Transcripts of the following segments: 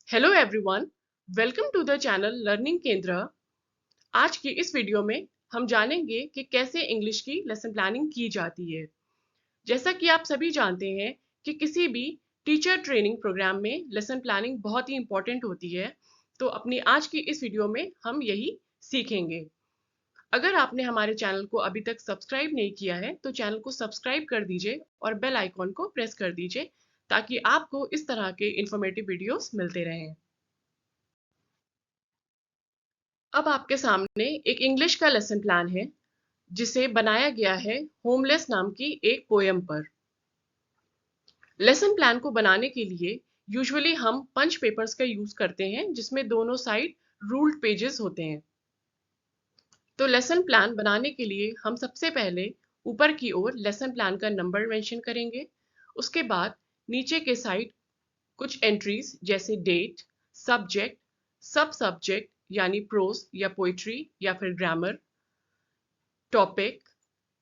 Hello everyone, welcome to the channel learning Kendra. आज की इस वीडियो में हम जानेंगे कि कैसे इंग्लिश की लेसन प्लानिंग की जाती है। जैसा कि आप सभी जानते हैं कि किसी भी टीचर ट्रेनिंग प्रोग्राम में लेसन प्लानिंग बहुत ही इंपॉर्टेंट होती है, तो अपनी आज की इस वीडियो में हम यही सीखेंगे। अगर आपने हमारे चैनल को अभी तक सब्सक्राइब नहीं किया है तो चैनल को सब्सक्राइब कर दीजिए और बेल आइकॉन को प्रेस कर दीजिए ताकि आपको इस तरह के इंफॉर्मेटिव वीडियोस मिलते रहें। अब आपके सामने एक इंग्लिश का लेसन प्लान है जिसे बनाया गया है होमलेस नाम की एक पोयम पर। लेसन प्लान को बनाने के लिए यूजुअली हम पंच पेपर्स का यूज करते हैं जिसमें दोनों साइड रूल्ड पेजेस होते हैं। तो लेसन प्लान बनाने के लिए हम सबसे पहले ऊपर की ओर लेसन प्लान का नंबर मेंशन करेंगे। उसके बाद नीचे के साइड कुछ एंट्रीज जैसे डेट, सब्जेक्ट, सब सब्जेक्ट यानी प्रोज या पोइट्री या फिर grammar, topic,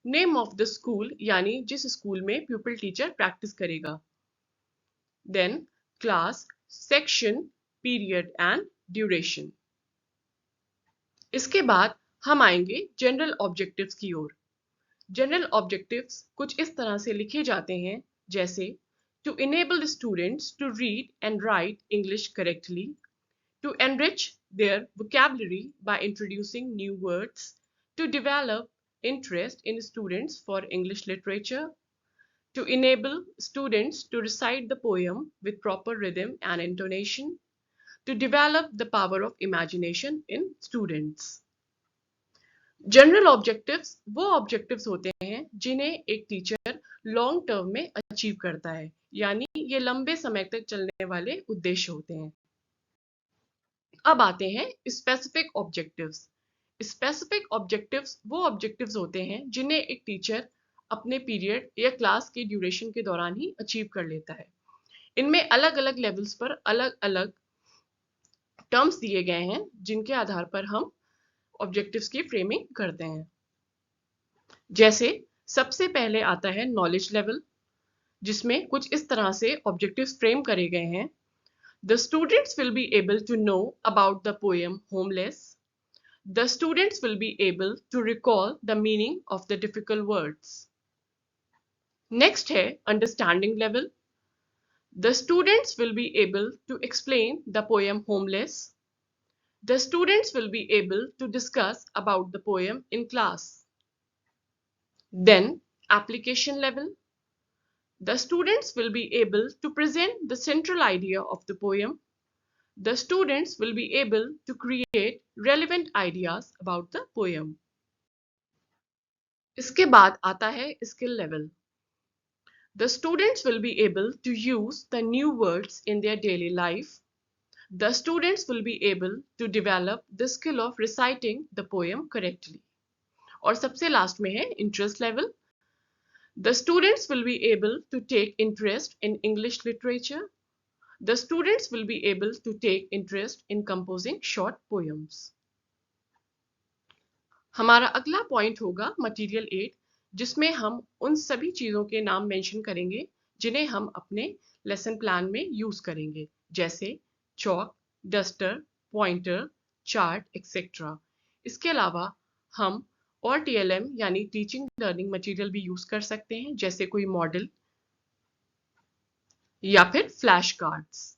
name of the school यानी जिस स्कूल में प्यूपिल टीचर प्रैक्टिस करेगा, then class, section, period and duration. इसके बाद हम आएंगे जनरल ऑब्जेक्टिव्स की ओर। जनरल ऑब्जेक्टिव्स कुछ इस तरह से लिखे जाते हैं जैसे to enable students to read and write English correctly, to enrich their vocabulary by introducing new words, to develop interest in students for English literature, to enable students to recite the poem with proper rhythm and intonation, to develop the power of imagination in students. General objectives वो objectives होते हैं जिन्हें एक teacher long term में achieve करता है, यानी ये लंबे समय तक चलने वाले उद्देश्य होते हैं। अब आते हैं स्पेसिफिक ऑब्जेक्टिव्स। स्पेसिफिक ऑब्जेक्टिव्स वो ऑब्जेक्टिव्स होते हैं जिन्हें एक टीचर अपने पीरियड या क्लास के ड्यूरेशन के दौरान ही अचीव कर लेता है। इनमें अलग अलग लेवल्स पर अलग अलग टर्म्स दिए गए हैं जिनके आधार पर हम ऑब्जेक्टिव्स की फ्रेमिंग करते हैं। जैसे सबसे पहले आता है नॉलेज लेवल, जिसमें कुछ इस तरह से ऑब्जेक्टिव्स फ्रेम करे गए हैं। The students will be able to know about the poem Homeless. The students will be able to recall the meaning of the difficult words. Next है understanding level. The students will be able to explain the poem Homeless. The students will be able to discuss about the poem in class. Then application level. The students will be able to present the central idea of the poem. The students will be able to create relevant ideas about the poem. इसके बाद आता है skill level. The students will be able to use the new words in their daily life. The students will be able to develop the skill of reciting the poem correctly. और सबसे last में है interest level. The students will be able to take interest in English literature. The students will be able to take interest in composing short poems. हमारा अगला point होगा material 8, जिसमें हम उन सभी चीज़ों के नाम मेंशन करेंगे जिन्हें हम अपने लेसन प्लान में यूज़ करेंगे, जैसे chalk, duster, pointer, chart etcetera. इसके अलावा हम और TLM यानी टीचिंग लर्निंग मटेरियल भी यूज़ कर सकते हैं, जैसे कोई मॉडल या फिर फ्लैश कार्ड्स।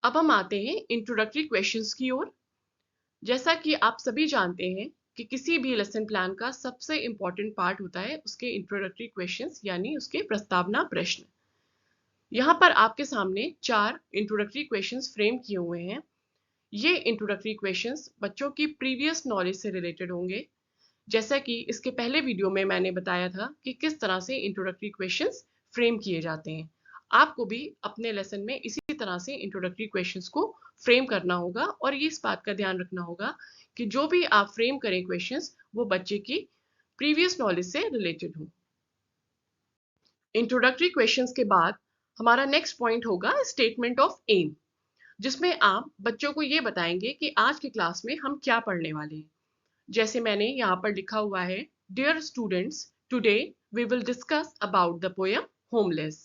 अब हम आते हैं इंट्रोडक्टरी क्वेश्चंस की ओर। जैसा कि आप सभी जानते हैं कि किसी भी लेसन प्लान का सबसे इंपॉर्टेंट पार्ट होता है उसके इंट्रोडक्टरी क्वेश्चंस यानी उसके प्रस्तावना प्रश्न। यहाँ पर आपके सामने 4 इंट्रोडक्टरी क्वेश्चंस फ्रेम किए हुए हैं। ये इंट्रोडक्टरी क्वेश्चंस बच्चों की प्रीवियस नॉलेज से रिलेटेड होंगे, जैसा कि इसके पहले वीडियो में मैंने बताया था कि किस तरह से इंट्रोडक्टरी क्वेश्चंस फ्रेम किए जाते हैं। आपको भी अपने लेसन में इसी तरह से इंट्रोडक्टरी क्वेश्चंस को फ्रेम करना होगा और ये इस बात का ध्यान रखना होगा कि जो भी आप फ्रेम करें क्वेश्चंस वो बच्चे की प्रीवियस नॉलेज से रिलेटेड हो। इंट्रोडक्टरी क्वेश्चंस के बाद हमारा नेक्स्ट पॉइंट होगा स्टेटमेंट ऑफ एम, जिसमें आप बच्चों को ये बताएंगे कि आज की क्लास में हम क्या पढ़ने वाले हैं। जैसे मैंने यहाँ पर लिखा हुआ है, dear students, today we will discuss about the poem homeless.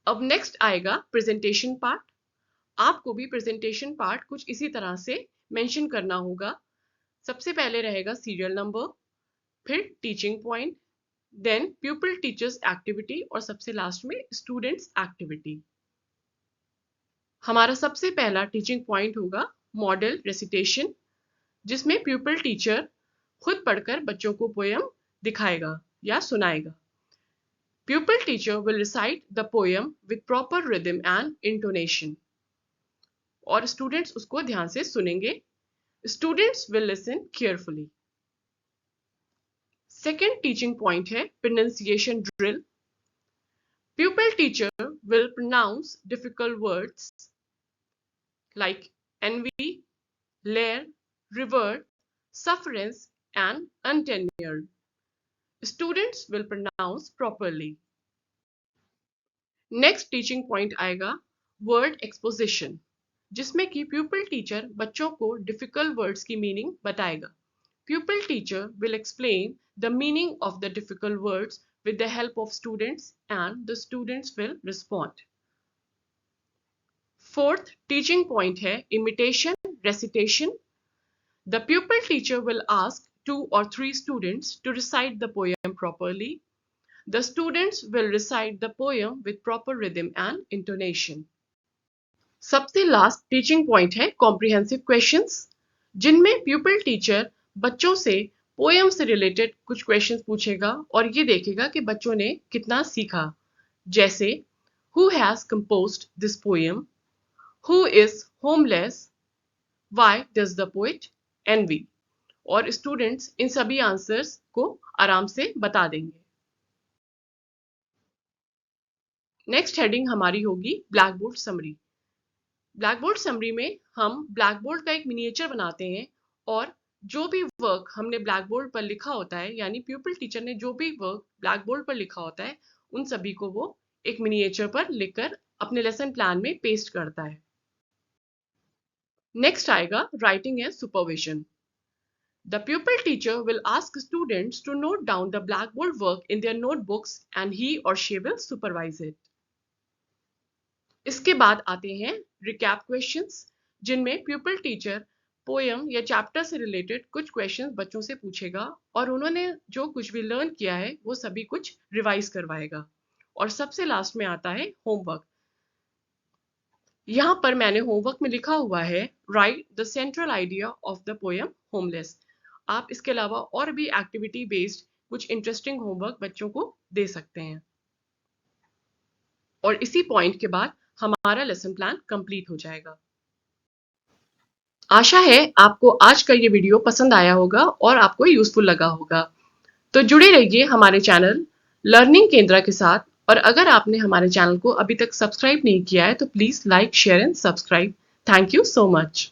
अब नेक्स्ट आएगा प्रेजेंटेशन पार्ट। आपको भी प्रेजेंटेशन पार्ट कुछ इसी तरह से मेंशन करना होगा। सबसे पहले रहेगा सीरियल नंबर, फिर teaching point, then pupil teachers activity और सबसे लास्ट में स्टूडेंट्स एक्टिविटी। हमारा सबसे पहला टीचिंग पॉइंट होगा मॉडल रेसिटेशन, जिसमें प्यूपिल टीचर खुद पढ़कर बच्चों को पोयम दिखाएगा या सुनाएगा। Pupil teacher will recite the poem with proper rhythm and intonation. और स्टूडेंट्स उसको ध्यान से सुनेंगे। Students will listen carefully. Second teaching point है pronunciation drill. Pupil teacher will pronounce difficult words like envy, lair, revert, sufferance and untenured. Students will pronounce properly. Next teaching point आएगा word exposition, जिसमें कि प्यूपिल teacher बच्चों को difficult words की meaning बताएगा। Pupil teacher will explain the meaning of the difficult words with the help of students and the students will respond. Fourth teaching point है imitation recitation. The pupil teacher will ask 2 or 3 students to recite the poem properly. The students will recite the poem with proper rhythm and intonation. सबसे last teaching point है comprehensive questions, जिनमें प्यूपिल teacher बच्चों से poem से related कुछ questions पूछेगा और ये देखेगा कि बच्चों ने कितना सीखा। जैसे Who has composed this poem? Who is homeless? Why does the poet envy? और स्टूडेंट्स इन सभी आंसर्स को आराम से बता देंगे। नेक्स्ट हेडिंग हमारी होगी black board summary. Black board summary में हम ब्लैक बोर्ड का एक मिनिएचर बनाते हैं और जो भी वर्क हमने ब्लैक बोर्ड पर लिखा होता है, यानी प्यूपिल टीचर ने जो भी वर्क ब्लैक बोर्ड पर लिखा होता है, उन सभी को वो एक मिनिएचर पर लिखकर अपने लेसन प्लान में पेस्ट करता है। नेक्स्ट आएगा writing and supervision. The pupil teacher will ask students to note down the blackboard work in their notebooks and he or she will supervise it. इसके बाद आते हैं रिकैप क्वेश्चंस, जिनमें प्यूपिल teacher poem या chapter से related कुछ questions बच्चों से पूछेगा और उन्होंने जो कुछ भी लर्न किया है वो सभी कुछ रिवाइज करवाएगा। और सबसे लास्ट में आता है होमवर्क। यहाँ पर मैंने होमवर्क में लिखा हुआ है right the central idea of the poem homeless. आप इसके अलावा और भी एक्टिविटी बेस्ड कुछ इंटरेस्टिंग होमवर्क बच्चों को दे सकते हैं। और इसी पॉइंट के बाद हमारा लेसन प्लान कंप्लीट हो जाएगा। आशा है आपको आज का ये वीडियो पसंद आया होगा और आपको यूजफुल लगा होगा। तो जुड़े रहिए हमारे चैनल लर्निंग केंद्र के साथ, और अगर आपने हमारे चैनल को अभी तक सब्सक्राइब नहीं किया है तो please like, share and subscribe. Thank you so much.